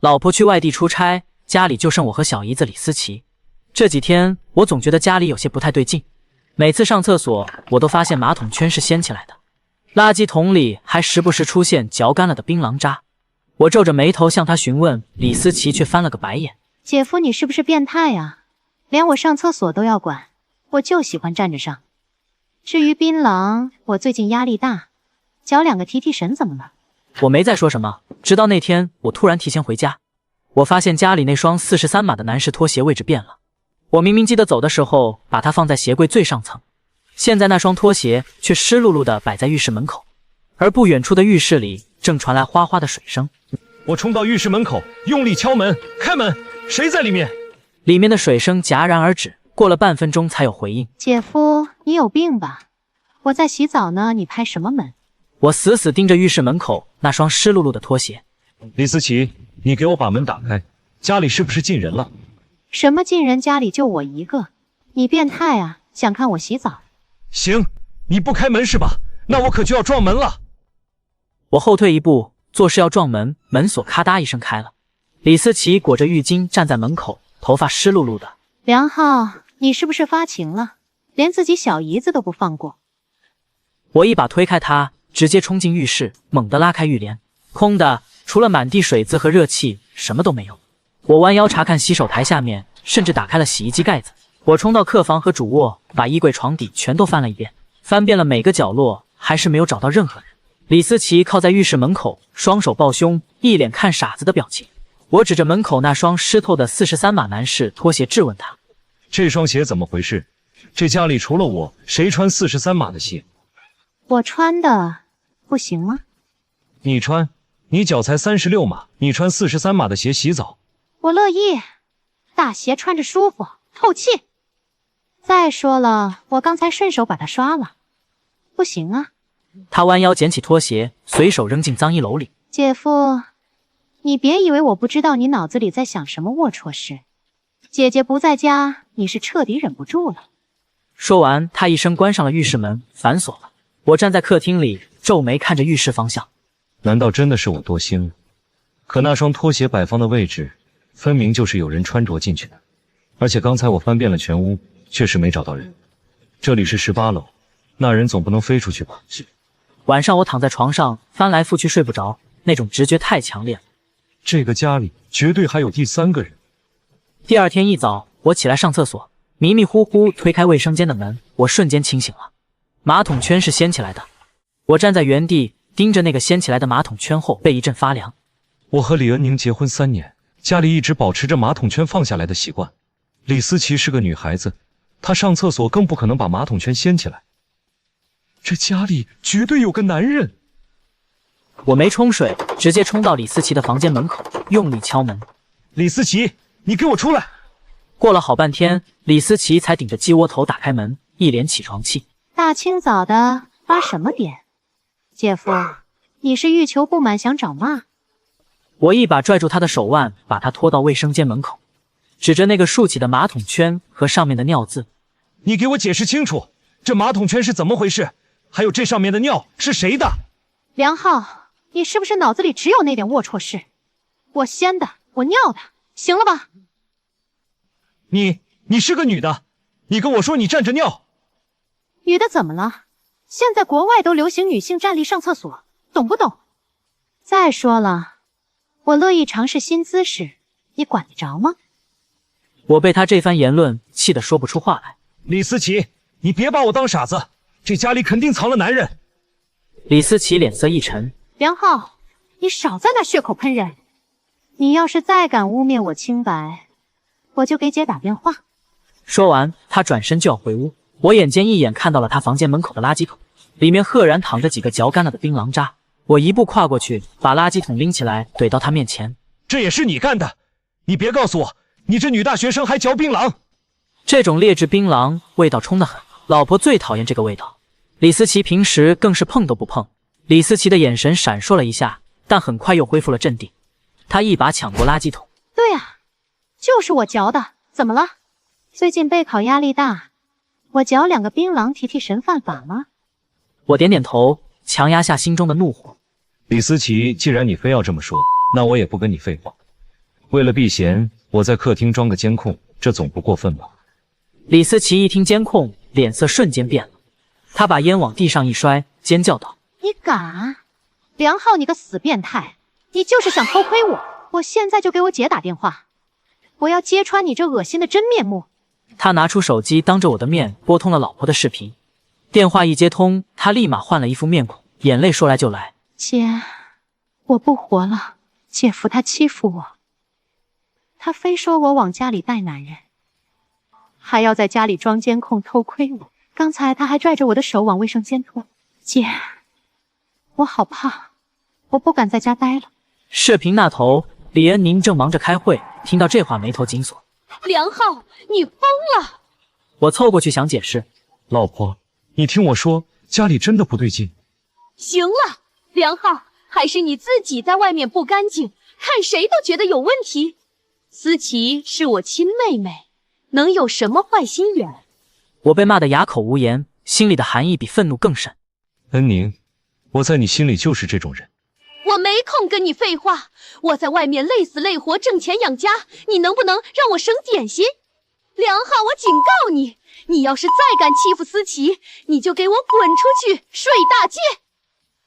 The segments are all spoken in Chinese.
老婆去外地出差，家里就剩我和小姨子李思琪。这几天我总觉得家里有些不太对劲，每次上厕所我都发现马桶圈是掀起来的，垃圾桶里还时不时出现嚼干了的槟榔渣。我皱着眉头向他询问，李思琪却翻了个白眼。姐夫，你是不是变态呀？连我上厕所都要管，我就喜欢站着上。至于槟榔，我最近压力大，嚼2个提提神怎么了？我没再说什么，直到那天我突然提前回家，我发现家里那双43码的男士拖鞋位置变了。我明明记得走的时候把它放在鞋柜最上层，现在那双拖鞋却湿漉漉的摆在浴室门口，而不远处的浴室里正传来哗哗的水声。我冲到浴室门口，用力敲门，开门，谁在里面？里面的水声戛然而止，过了半分钟才有回应。姐夫，你有病吧？我在洗澡呢，你拍什么门？我死死盯着浴室门口那双湿漉漉的拖鞋。李思琪，你给我把门打开，家里是不是进人了？什么进人？家里就我一个，你变态啊？想看我洗澡？行，你不开门是吧？那我可就要撞门了。我后退一步，作势要撞门，门锁咔嗒一声开了。李思琪裹着浴巾站在门口，头发湿漉漉的。梁浩，你是不是发情了？连自己小姨子都不放过。我一把推开他，直接冲进浴室，猛地拉开浴帘，空的，除了满地水渍和热气，什么都没有。我弯腰查看洗手台下面，甚至打开了洗衣机盖子。我冲到客房和主卧，把衣柜床底全都翻了一遍，翻遍了每个角落，还是没有找到任何人。李思琪靠在浴室门口，双手抱胸，一脸看傻子的表情。我指着门口那双湿透的43码男士拖鞋质问他：这双鞋怎么回事？这家里除了我，谁穿43码的鞋？我穿的不行吗？你穿，你脚才36码，你穿43码的鞋洗澡？我乐意，大鞋穿着舒服，透气。再说了，我刚才顺手把它刷了，不行啊。他弯腰捡起拖鞋，随手扔进脏衣篓里。姐夫，你别以为我不知道你脑子里在想什么龌龊事。姐姐不在家，你是彻底忍不住了。说完，他一声关上了浴室门，反锁了。我站在客厅里，皱眉看着浴室方向。难道真的是我多心了？可那双拖鞋摆放的位置，分明就是有人穿着进去的。而且刚才我翻遍了全屋，确实没找到人。这里是18楼，那人总不能飞出去吧？晚上我躺在床上翻来覆去睡不着，那种直觉太强烈了。这个家里绝对还有第3个人。第二天一早，我起来上厕所，迷迷糊糊推开卫生间的门，我瞬间清醒了。马桶圈是掀起来的，我站在原地盯着那个掀起来的马桶圈后，背一阵发凉。我和李恩宁结婚3年，家里一直保持着马桶圈放下来的习惯。李思琪是个女孩子，她上厕所更不可能把马桶圈掀起来。这家里绝对有个男人。我没冲水，直接冲到李思琪的房间门口，用力敲门。李思琪，你给我出来！过了好半天，李思琪才顶着鸡窝头打开门，一脸起床气。大清早的发什么癫？姐夫，你是欲求不满想找骂？我一把拽住他的手腕，把他拖到卫生间门口，指着那个竖起的马桶圈和上面的尿渍。你给我解释清楚，这马桶圈是怎么回事？还有这上面的尿是谁的？梁浩，你是不是脑子里只有那点龌龊事？我掀的，我尿的，行了吧？你是个女的，你跟我说你站着尿。女的怎么了？现在国外都流行女性站立上厕所，懂不懂？再说了，我乐意尝试新姿势，你管得着吗？我被他这番言论气得说不出话来。李思琪，你别把我当傻子，这家里肯定藏了男人。李思琪脸色一沉。梁浩，你少在那血口喷人！你要是再敢污蔑我清白，我就给姐打电话。说完，他转身就要回屋。我眼尖一眼看到了他房间门口的垃圾桶，里面赫然躺着几个嚼干了的槟榔渣。我一步跨过去，把垃圾桶拎起来怼到他面前。这也是你干的？你别告诉我，你这女大学生还嚼槟榔！这种劣质槟榔味道冲得很，老婆最讨厌这个味道。李思琪平时更是碰都不碰。李思琪的眼神闪烁了一下，但很快又恢复了镇定。他一把抢过垃圾桶。对啊，就是我嚼的，怎么了？最近备考压力大，我嚼2个槟榔提提神犯法吗？我点点头，强压下心中的怒火。李思琪，既然你非要这么说，那我也不跟你废话。为了避嫌，我在客厅装个监控，这总不过分吧？李思琪一听监控，脸色瞬间变了，他把烟往地上一摔，尖叫道：“你敢！梁浩，你个死变态！你就是想偷窥我！我现在就给我姐打电话，我要揭穿你这恶心的真面目！”他拿出手机，当着我的面拨通了老婆的视频。电话一接通，他立马换了一副面孔，眼泪说来就来：“姐，我不活了，姐夫他欺负我，他非说我往家里带男人，还要在家里装监控偷窥我。刚才他还拽着我的手往卫生间拖。姐，我好怕，我不敢在家待了。”视频那头，李恩宁正忙着开会，听到这话眉头紧锁。梁浩，你疯了！我凑过去想解释，老婆，你听我说，家里真的不对劲。行了，梁浩，还是你自己在外面不干净，看谁都觉得有问题。思琪是我亲妹妹，能有什么坏心眼？我被骂得哑口无言，心里的寒意比愤怒更甚。恩宁，我在你心里就是这种人。我没空跟你废话，我在外面累死累活挣钱养家，你能不能让我省点心？梁浩，我警告你，你要是再敢欺负思琪，你就给我滚出去睡大街！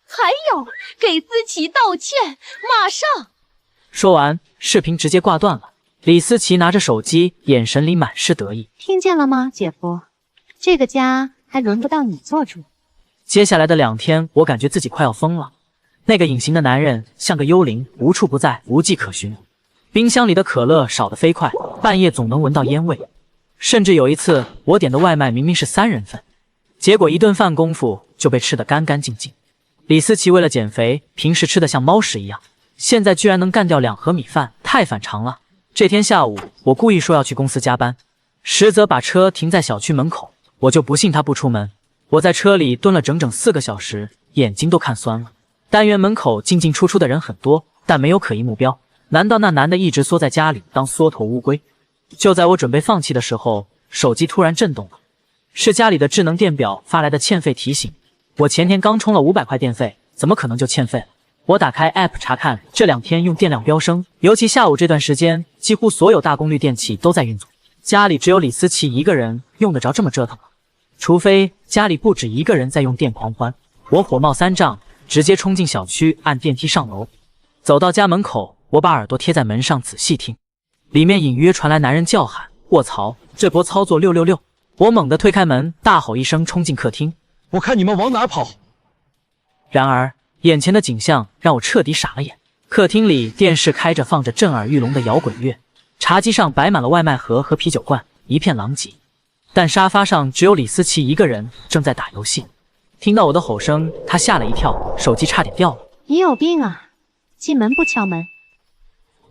还有，给思琪道歉，马上！说完，视频直接挂断了。李思琪拿着手机，眼神里满是得意。听见了吗，姐夫？这个家还轮不到你做主。接下来的2天，我感觉自己快要疯了。那个隐形的男人像个幽灵，无处不在，无迹可寻。冰箱里的可乐少得飞快，半夜总能闻到烟味。甚至有一次，我点的外卖明明是3人份，结果1顿饭功夫就被吃得干干净净。李思琪为了减肥，平时吃得像猫屎一样，现在居然能干掉2盒米饭，太反常了。这天下午，我故意说要去公司加班，实则把车停在小区门口，我就不信他不出门。我在车里蹲了整整4个小时，眼睛都看酸了。单元门口进进出出的人很多，但没有可疑目标。难道那男的一直缩在家里当缩头乌龟？就在我准备放弃的时候，手机突然震动了，是家里的智能电表发来的欠费提醒。我前天刚充了500块电费，怎么可能就欠费了？我打开 App 查看，这2天用电量飙升，尤其下午这段时间，几乎所有大功率电器都在运作。家里只有李思琪一个人，用得着这么折腾吗？除非家里不止一个人在用电狂欢。我火冒3丈，直接冲进小区，按电梯上楼。走到家门口，我把耳朵贴在门上仔细听，里面隐约传来男人叫喊：“卧槽，这波操作666！”我猛地推开门，大吼一声冲进客厅。我看你们往哪跑！然而眼前的景象让我彻底傻了眼。客厅里电视开着，放着震耳欲聋的摇滚乐，茶几上摆满了外卖盒和啤酒罐，一片狼藉。但沙发上只有李思琪一个人，正在打游戏。听到我的吼声，他吓了一跳，手机差点掉了。你有病啊！进门不敲门。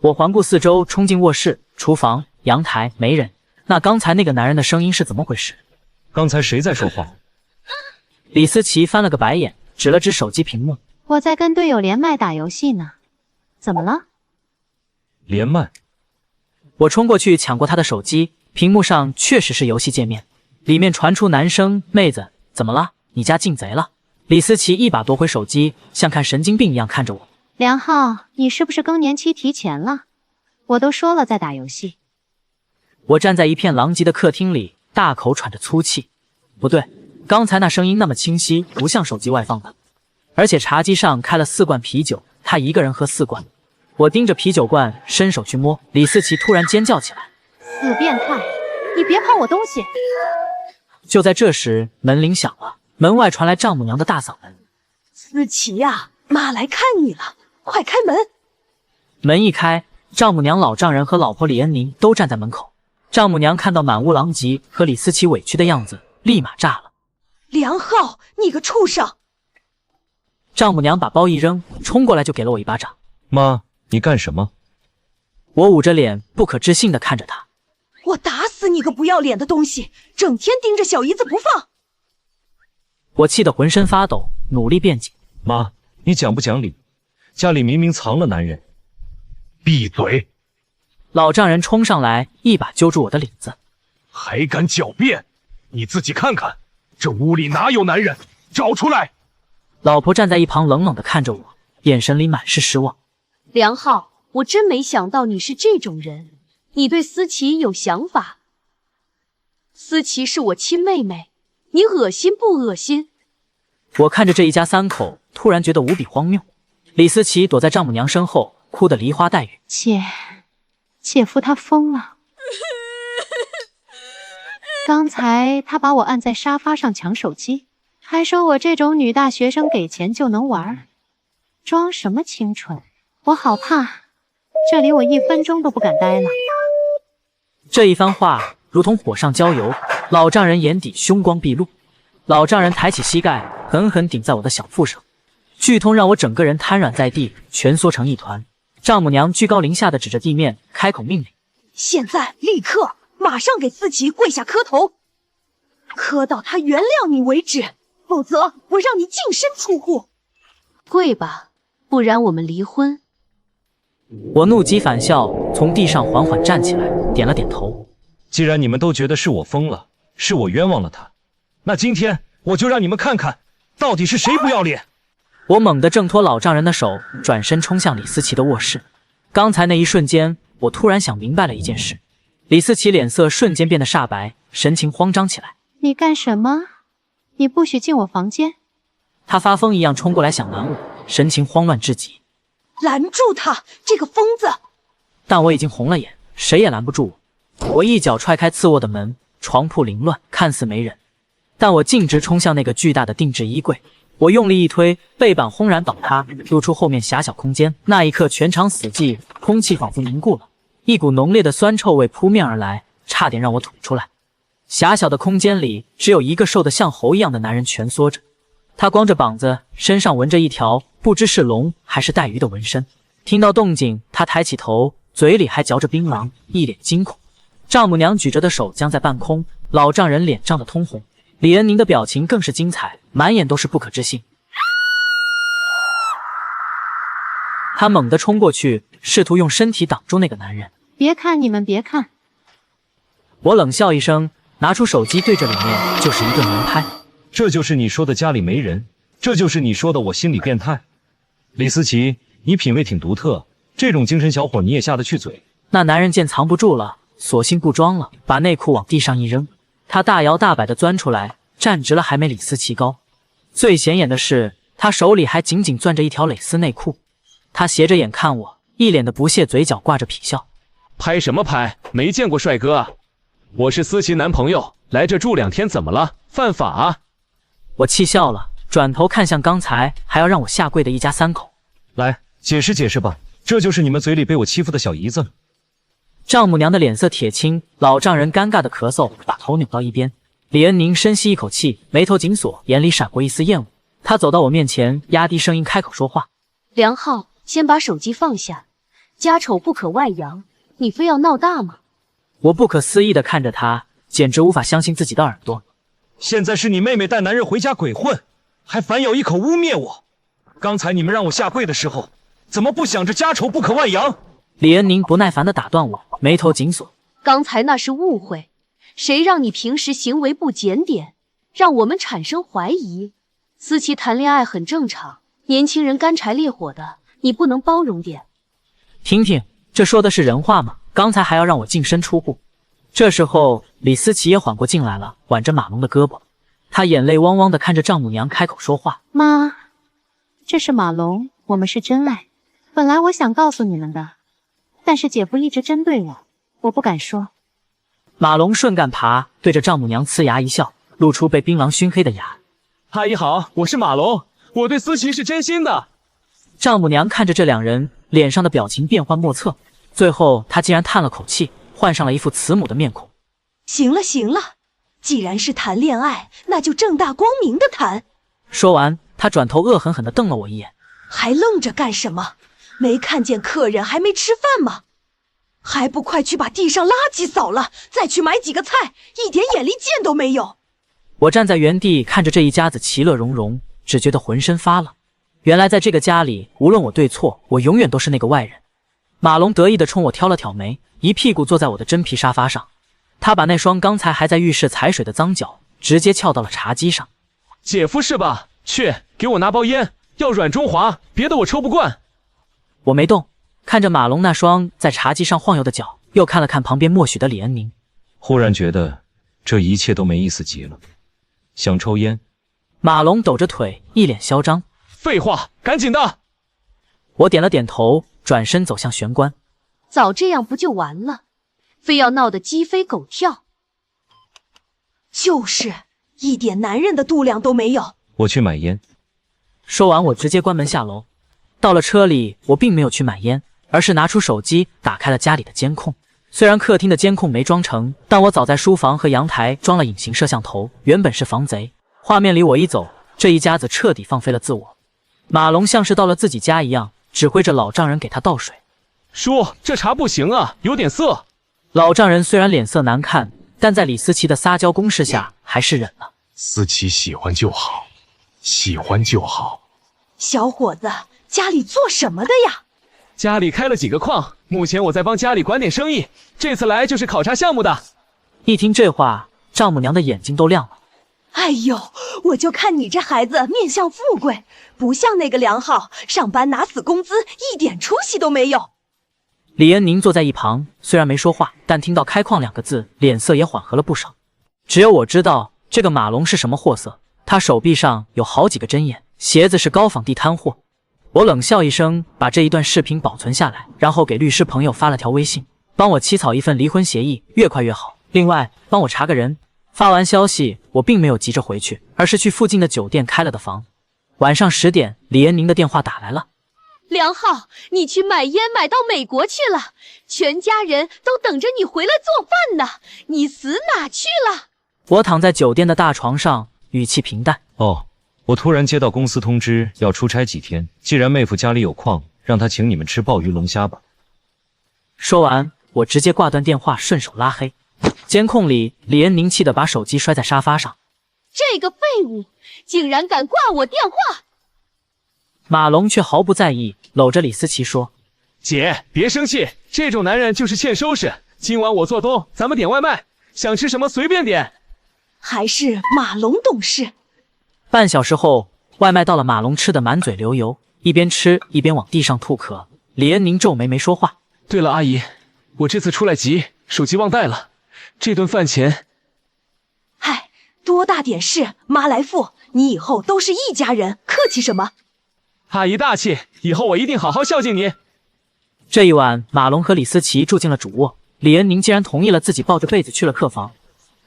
我环顾四周，冲进卧室、厨房、阳台，没人。那刚才那个男人的声音是怎么回事？刚才谁在说话？李思琪翻了个白眼，指了指手机屏幕。我在跟队友连麦打游戏呢。怎么了？连麦。我冲过去抢过他的手机，屏幕上确实是游戏界面，里面传出男声：“妹子，怎么了？你家进贼了？”李思琪一把夺回手机，像看神经病一样看着我。梁浩，你是不是更年期提前了？我都说了在打游戏。我站在一片狼藉的客厅里，大口喘着粗气。不对，刚才那声音那么清晰，不像手机外放的。而且茶几上开了4罐啤酒，他一个人喝4罐。我盯着啤酒罐，伸手去摸，李思琪突然尖叫起来：“死变态，你别碰我东西！”就在这时，门铃响了，门外传来丈母娘的大嗓门：“思琪呀，妈来看你了，快开门！”门一开，丈母娘老丈人和老婆李恩宁都站在门口。丈母娘看到满屋狼藉和李思琪委屈的样子，立马炸了：“梁浩，你个畜生！”丈母娘把包一扔，冲过来就给了我一巴掌。妈，你干什么？我捂着脸，不可置信地看着她。我打死你个不要脸的东西，整天盯着小姨子不放！我气得浑身发抖，努力辩解：“妈，你讲不讲理？家里明明藏了男人。”闭嘴！老丈人冲上来，一把揪住我的领子：“还敢狡辩？你自己看看，这屋里哪有男人？找出来！”老婆站在一旁冷冷地看着我，眼神里满是失望。梁浩，我真没想到你是这种人，你对思琪有想法。思琪是我亲妹妹，你恶心不恶心？我看着这一家三口，突然觉得无比荒谬。李思琪躲在丈母娘身后，哭得梨花带雨。姐夫他疯了。刚才他把我按在沙发上抢手机，还说我这种女大学生给钱就能玩，装什么清纯？我好怕，这里我1分钟都不敢待了。这一番话如同火上浇油，老丈人眼底凶光毕露。老丈人抬起膝盖，狠狠顶在我的小腹上，剧痛让我整个人瘫软在地，蜷缩成一团。丈母娘居高临下的指着地面，开口命令：现在立刻马上给思琪跪下磕头，磕到她原谅你为止，否则我让你净身出户。跪吧，不然我们离婚。我怒极反笑，从地上缓缓站起来，点了点头。既然你们都觉得是我疯了，是我冤枉了他，那今天我就让你们看看，到底是谁不要脸。我猛地挣脱老丈人的手，转身冲向李思琪的卧室。刚才那一瞬间，我突然想明白了一件事。李思琪脸色瞬间变得煞白，神情慌张起来。你干什么？你不许进我房间！他发疯一样冲过来想拦我，神情慌乱至极。拦住他，这个疯子！但我已经红了眼，谁也拦不住我。我一脚踹开次卧的门，床铺凌乱，看似没人，但我径直冲向那个巨大的定制衣柜。我用力一推，背板轰然倒塌，露出后面狭小空间。那一刻，全场死寂，空气仿佛凝固了，一股浓烈的酸臭味扑面而来，差点让我吐出来。狭小的空间里，只有一个瘦得像猴一样的男人蜷缩着，他光着膀子，身上纹着一条不知是龙还是带鱼的纹身。听到动静，他抬起头，嘴里还嚼着槟榔，一脸惊恐。丈母娘举着的手僵在半空，老丈人脸涨得通红，李恩宁的表情更是精彩，满眼都是不可置信。他猛地冲过去，试图用身体挡住那个男人。别看，你们别看！我冷笑一声，拿出手机对着里面就是一顿连拍。这就是你说的家里没人，这就是你说的我心理变态。李思琪，你品味挺独特，这种精神小伙你也下得去嘴。那男人见藏不住了，索性不装了，把内裤往地上一扔。他大摇大摆地钻出来，站直了还没李思琪高。最显眼的是，他手里还紧紧攥着一条蕾丝内裤。他斜着眼看我，一脸的不屑，嘴角挂着痞笑。拍什么拍？没见过帅哥啊！我是思琪男朋友，来这住2天怎么了？犯法啊！我气笑了，转头看向刚才还要让我下跪的一家三口。来，解释解释吧，这就是你们嘴里被我欺负的小姨子。丈母娘的脸色铁青，老丈人尴尬的咳嗽，把头扭到一边。李恩宁深吸一口气，眉头紧锁，眼里闪过一丝厌恶。他走到我面前，压低声音开口说话：梁浩，先把手机放下，家丑不可外扬，你非要闹大吗？我不可思议地看着他，简直无法相信自己的耳朵。现在是你妹妹带男人回家鬼混，还反咬一口污蔑我。刚才你们让我下跪的时候，怎么不想着家丑不可外扬？李恩宁不耐烦地打断我，眉头紧锁。刚才那是误会，谁让你平时行为不检点，让我们产生怀疑。思琪谈恋爱很正常，年轻人干柴烈火的，你不能包容点。婷婷，这说的是人话吗？刚才还要让我净身出户。这时候李思琪也缓过劲来了，挽着马龙的胳膊，她眼泪汪汪地看着丈母娘开口说话：妈，这是马龙，我们是真爱。本来我想告诉你们的，但是姐夫一直针对我，我不敢说。马龙顺杆爬，对着丈母娘呲牙一笑，露出被槟榔熏黑的牙。阿姨好，我是马龙，我对思琪是真心的。丈母娘看着这两人，脸上的表情变幻莫测，最后她竟然叹了口气，换上了一副慈母的面孔。行了行了，既然是谈恋爱，那就正大光明的谈。说完，她转头恶狠狠地瞪了我一眼。还愣着干什么？没看见客人还没吃饭吗？还不快去把地上垃圾扫了，再去买几个菜，一点眼力见都没有。我站在原地看着这一家子其乐融融，只觉得浑身发冷。原来在这个家里，无论我对错，我永远都是那个外人。马龙得意地冲我挑了挑眉，一屁股坐在我的真皮沙发上。他把那双刚才还在浴室踩水的脏脚直接翘到了茶几上。姐夫是吧？去给我拿包烟，要软中华，别的我抽不惯。我没动，看着马龙那双在茶几上晃悠的脚，又看了看旁边默许的李恩宁，忽然觉得这一切都没意思极了，想抽烟。马龙抖着腿，一脸嚣张。废话，赶紧的！我点了点头，转身走向玄关。早这样不就完了？非要闹得鸡飞狗跳。就是一点男人的度量都没有。我去买烟。说完，我直接关门下楼。到了车里，我并没有去买烟，而是拿出手机打开了家里的监控。虽然客厅的监控没装成，但我早在书房和阳台装了隐形摄像头，原本是防贼。画面里我一走，这一家子彻底放飞了自我。马龙像是到了自己家一样，指挥着老丈人给他倒水。叔，这茶不行啊，有点涩。老丈人虽然脸色难看，但在李思琪的撒娇攻势下，还是忍了。思琪喜欢就好，喜欢就好。小伙子，家里做什么的呀？家里开了几个矿，目前我在帮家里管点生意，这次来就是考察项目的。一听这话，丈母娘的眼睛都亮了。哎呦，我就看你这孩子面相富贵，不像那个梁浩，上班拿死工资，一点出息都没有。李恩宁坐在一旁，虽然没说话，但听到开矿2个字，脸色也缓和了不少。只有我知道这个马龙是什么货色，他手臂上有好几个针眼，鞋子是高仿地摊货。我冷笑一声，把这一段视频保存下来，然后给律师朋友发了条微信，帮我起草一份离婚协议，越快越好。另外，帮我查个人。发完消息，我并没有急着回去，而是去附近的酒店开了的房。晚上10点，李恩宁的电话打来了。梁浩，你去买烟买到美国去了，全家人都等着你回来做饭呢，你死哪去了？我躺在酒店的大床上，语气平淡。哦，我突然接到公司通知要出差几天，既然妹夫家里有矿，让他请你们吃鲍鱼龙虾吧。说完，我直接挂断电话，顺手拉黑。监控里，李恩宁气得把手机摔在沙发上。这个废物竟然敢挂我电话！马龙却毫不在意，搂着李思琪说：“姐，别生气，这种男人就是欠收拾。今晚我做东，咱们点外卖，想吃什么随便点。”还是马龙懂事。半小时后，外卖到了，马龙吃得满嘴流油，一边吃一边往地上吐壳。李恩宁皱眉没说话。对了，阿姨，我这次出来急，手机忘带了，这顿饭钱……嗨，多大点事，妈来付，你以后都是一家人，客气什么？阿姨大气，以后我一定好好孝敬你。这一晚，马龙和李思琪住进了主卧，李恩宁竟然同意了自己抱着被子去了客房。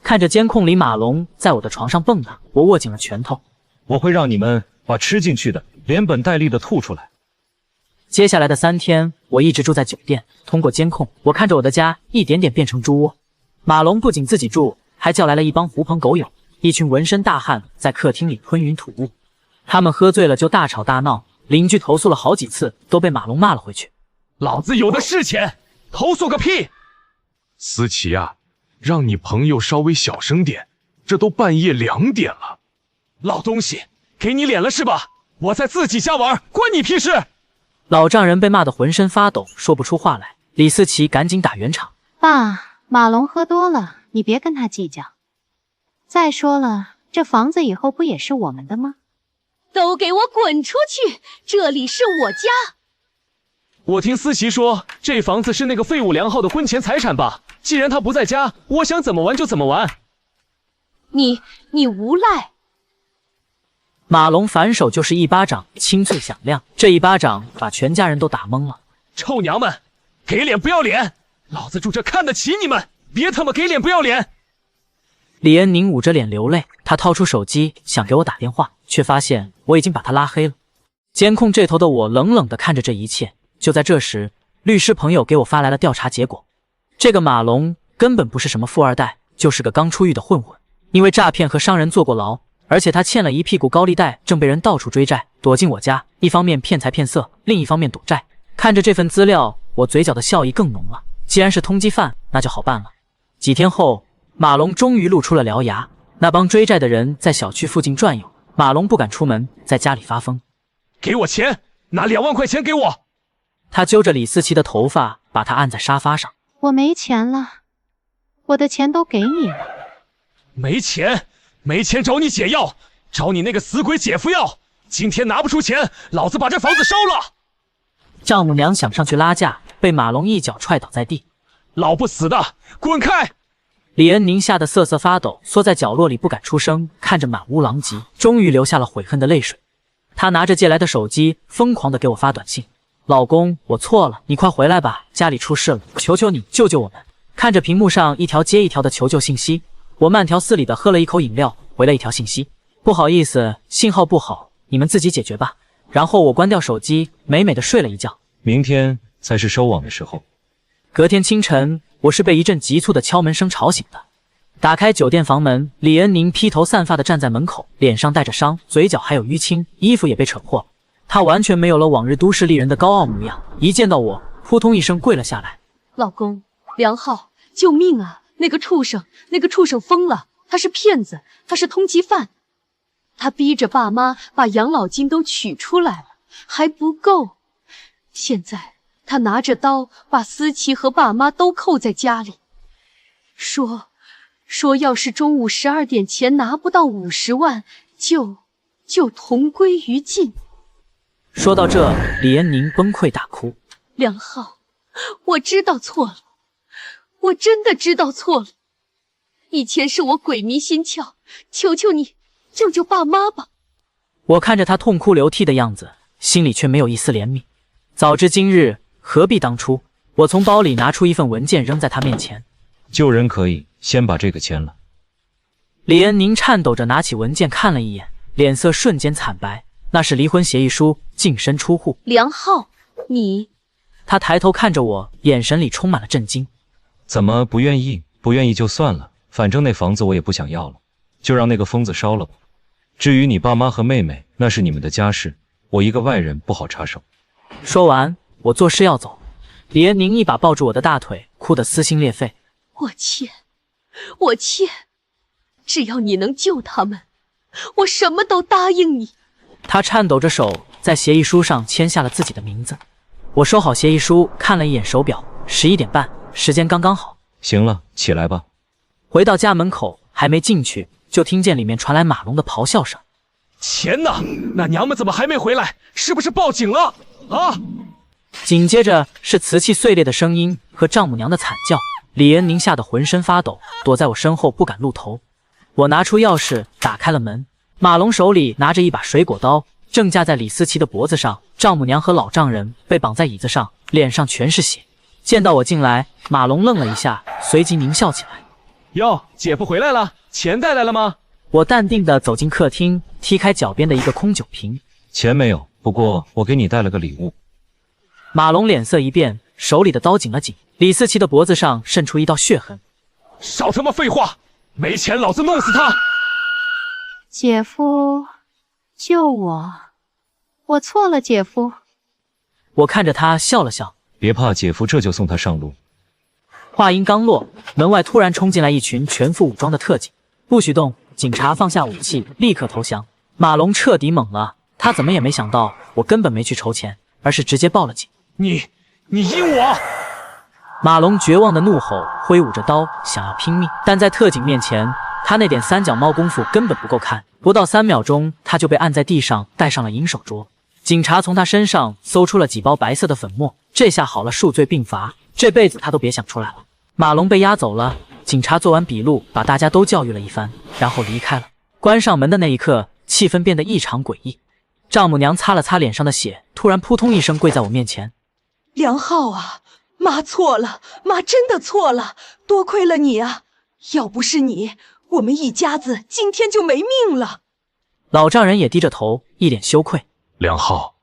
看着监控里马龙在我的床上蹦跶，我握紧了拳头。我会让你们把吃进去的连本带利的吐出来。接下来的3天，我一直住在酒店。通过监控，我看着我的家一点点变成猪窝。马龙不仅自己住，还叫来了一帮狐朋狗友，一群纹身大汉在客厅里吞云吐雾。他们喝醉了就大吵大闹，邻居投诉了好几次，都被马龙骂了回去。老子有的是钱，投诉个屁！思琪啊，让你朋友稍微小声点，这都半夜2点了。老东西，给你脸了是吧？我在自己家玩，关你屁事！老丈人被骂得浑身发抖，说不出话来。李思琪赶紧打圆场：“爸，马龙喝多了，你别跟他计较。再说了，这房子以后不也是我们的吗？都给我滚出去！这里是我家。”我听思琪说，这房子是那个废物梁浩的婚前财产吧？既然他不在家，我想怎么玩就怎么玩。你无赖！马龙反手就是一巴掌，清脆响亮。这一巴掌把全家人都打懵了。臭娘们，给脸不要脸！老子住这看得起你们，别他妈给脸不要脸！李恩宁捂着脸流泪，他掏出手机想给我打电话，却发现我已经把他拉黑了。监控这头的我冷冷地看着这一切。就在这时，律师朋友给我发来了调查结果。这个马龙根本不是什么富二代，就是个刚出狱的混混，因为诈骗和伤人坐过牢，而且他欠了一屁股高利贷，正被人到处追债，躲进我家，一方面骗财骗色，另一方面躲债。看着这份资料，我嘴角的笑意更浓了。既然是通缉犯，那就好办了。几天后，马龙终于露出了獠牙。那帮追债的人在小区附近转悠，马龙不敢出门，在家里发疯。给我钱，拿2万块钱给我！他揪着李思琪的头发，把她按在沙发上。我没钱了，我的钱都给你了。没钱？没钱找你姐要，找你那个死鬼姐夫要。今天拿不出钱，老子把这房子烧了！丈母娘想上去拉架，被马龙一脚踹倒在地。老不死的，滚开！李恩宁吓得瑟瑟发抖，缩在角落里不敢出声，看着满屋狼藉，终于流下了悔恨的泪水。他拿着借来的手机，疯狂地给我发短信：“老公，我错了，你快回来吧，家里出事了，求求你救救我们！”看着屏幕上一条接一条的求救信息，我慢条斯理地喝了一口饮料，回了一条信息：“不好意思，信号不好，你们自己解决吧。”然后我关掉手机，美美的睡了一觉。明天才是收网的时候。隔天清晨，我是被一阵急促的敲门声吵醒的。打开酒店房门，李恩宁披头散发地站在门口，脸上带着伤，嘴角还有淤青，衣服也被扯破。他完全没有了往日都市丽人的高傲模样，一见到我，扑通一声跪了下来。老公，梁浩，救命啊！那个畜生疯了，他是骗子，他是通缉犯。他逼着爸妈把养老金都取出来了，还不够。现在他拿着刀把思琪和爸妈都扣在家里，说要是中午12点前拿不到50万，就同归于尽。说到这，李恩宁崩溃大哭。梁浩，我知道错了，我真的知道错了。以前是我鬼迷心窍，求求你救救爸妈吧。我看着他痛哭流涕的样子，心里却没有一丝怜悯。早知今日，何必当初？我从包里拿出一份文件扔在他面前。救人可以，先把这个签了。李恩宁颤抖着拿起文件看了一眼，脸色瞬间惨白。那是离婚协议书，净身出户。梁浩，你……他抬头看着我，眼神里充满了震惊。怎么不愿意？不愿意就算了，反正那房子我也不想要了，就让那个疯子烧了吧。至于你爸妈和妹妹，那是你们的家事，我一个外人不好插手。说完，我作势要走，李恩宁一把抱住我的大腿，哭得撕心裂肺。我欠，只要你能救他们，我什么都答应你。他颤抖着手在协议书上签下了自己的名字。我收好协议书，看了一眼手表，11点半，时间刚刚好。行了，起来吧。回到家门口，还没进去，就听见里面传来马龙的咆哮声。钱呢？那娘们怎么还没回来？是不是报警了？啊！紧接着是瓷器碎裂的声音和丈母娘的惨叫。李恩宁吓得浑身发抖，躲在我身后不敢露头。我拿出钥匙打开了门，马龙手里拿着一把水果刀，正架在李思琪的脖子上。丈母娘和老丈人被绑在椅子上，脸上全是血。见到我进来，马龙愣了一下，随即狞笑起来。哟，姐夫回来了，钱带来了吗？我淡定地走进客厅，踢开脚边的一个空酒瓶。钱没有，不过我给你带了个礼物。马龙脸色一变，手里的刀紧了紧。李思琪的脖子上渗出一道血痕。少他妈废话，没钱老子弄死他！姐夫，救我！我错了，姐夫。我看着他笑了笑。别怕，姐夫这就送他上路。话音刚落，门外突然冲进来一群全副武装的特警。不许动！警察放下武器，立刻投降。马龙彻底懵了，他怎么也没想到我根本没去筹钱，而是直接报了警。你阴我！马龙绝望的怒吼，挥舞着刀想要拼命，但在特警面前，他那点三脚猫功夫根本不够看。不到3秒钟，他就被按在地上，戴上了银手镯。警察从他身上搜出了几包白色的粉末，这下好了，数罪并罚，这辈子他都别想出来了。马龙被押走了，警察做完笔录，把大家都教育了一番，然后离开了。关上门的那一刻，气氛变得异常诡异。丈母娘擦了擦脸上的血，突然扑通一声跪在我面前。梁浩啊，妈错了，妈真的错了，多亏了你啊！要不是你，我们一家子今天就没命了。老丈人也低着头，一脸羞愧。梁浩，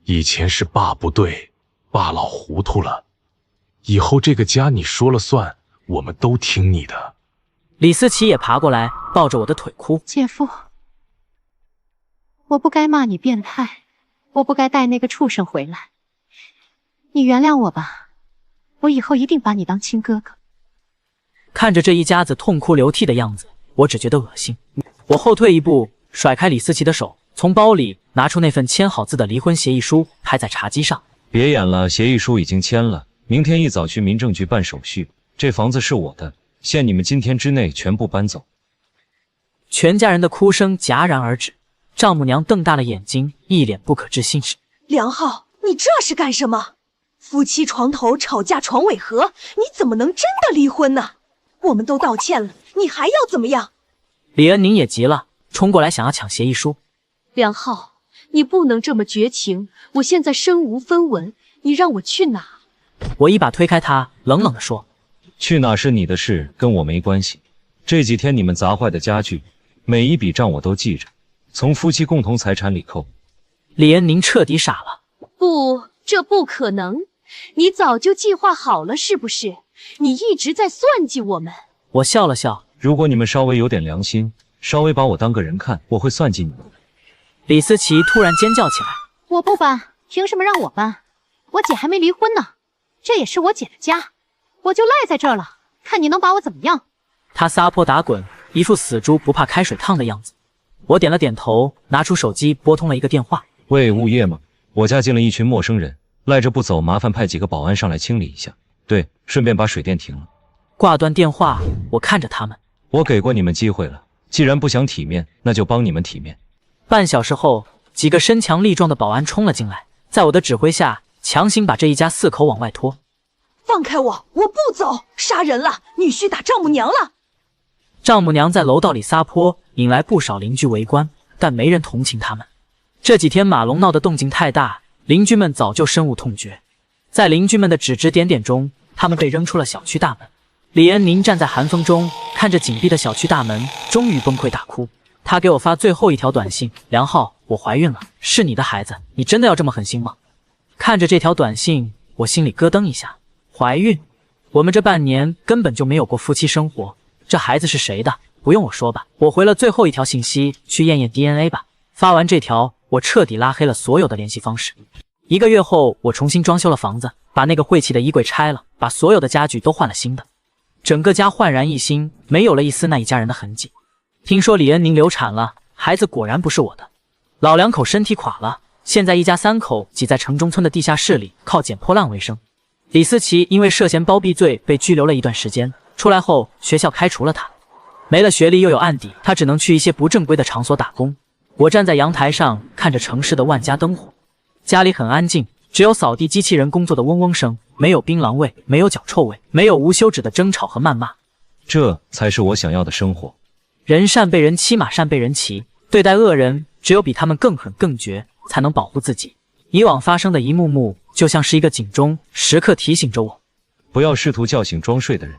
以前是爸不对，爸老糊涂了，以后这个家你说了算，我们都听你的。李思琪也爬过来，抱着我的腿哭。姐夫，我不该骂你变态，我不该带那个畜生回来，你原谅我吧，我以后一定把你当亲哥哥。看着这一家子痛哭流涕的样子，我只觉得恶心。我后退一步，甩开李思琪的手，从包里拿出那份签好字的离婚协议书，拍在茶几上。别演了，协议书已经签了，明天一早去民政局办手续。这房子是我的，限你们今天之内全部搬走。全家人的哭声戛然而止，丈母娘瞪大了眼睛，一脸不可置信。梁浩，你这是干什么？夫妻床头吵架床尾和，你怎么能真的离婚呢？我们都道歉了，你还要怎么样？李恩宁也急了，冲过来想要抢协议书。梁浩，你不能这么绝情，我现在身无分文，你让我去哪？我一把推开他，冷冷地说：“去哪是你的事，跟我没关系。这几天你们砸坏的家具，每一笔账我都记着，从夫妻共同财产里扣。”李恩宁彻底傻了。不，这不可能！你早就计划好了是不是？你一直在算计我们。我笑了笑，如果你们稍微有点良心，稍微把我当个人看，我会算计你们。李思琪突然尖叫起来：“我不搬，凭什么让我搬？我姐还没离婚呢，这也是我姐的家，我就赖在这儿了，看你能把我怎么样？”她撒泼打滚，一副死猪不怕开水烫的样子。我点了点头，拿出手机拨通了一个电话：“喂，物业吗？我家进了一群陌生人，赖着不走，麻烦派几个保安上来清理一下。对，顺便把水电停了。”挂断电话，我看着他们：“我给过你们机会了，既然不想体面，那就帮你们体面。”半小时后，几个身强力壮的保安冲了进来，在我的指挥下，强行把这一家4口往外拖。放开我，我不走！杀人了，女婿打丈母娘了。丈母娘在楼道里撒泼，引来不少邻居围观，但没人同情他们。这几天马龙闹的动静太大，邻居们早就深恶痛绝。在邻居们的指指点点中，他们被扔出了小区大门。李恩宁站在寒风中，看着紧闭的小区大门，终于崩溃大哭。他给我发最后一条短信：“梁浩，我怀孕了，是你的孩子，你真的要这么狠心吗？”看着这条短信，我心里咯噔一下。怀孕？我们这半年根本就没有过夫妻生活，这孩子是谁的？不用我说吧。我回了最后一条信息：“去验验 DNA 吧。”发完这条，我彻底拉黑了所有的联系方式。1个月后，我重新装修了房子，把那个晦气的衣柜拆了，把所有的家具都换了新的，整个家焕然一新，没有了一丝那一家人的痕迹。听说李恩宁流产了，孩子果然不是我的。老两口身体垮了，现在一家3口挤在城中村的地下室里，靠捡破烂为生。李思琪因为涉嫌包庇罪被拘留了一段时间，出来后学校开除了他，没了学历又有案底，他只能去一些不正规的场所打工。我站在阳台上看着城市的万家灯火，家里很安静，只有扫地机器人工作的嗡嗡声，没有槟榔味，没有脚臭味，没有无休止的争吵和谩骂。这才是我想要的生活。人善被人欺，马善被人骑，对待恶人，只有比他们更狠更绝，才能保护自己。以往发生的一幕幕，就像是一个警钟，时刻提醒着我，不要试图叫醒装睡的人。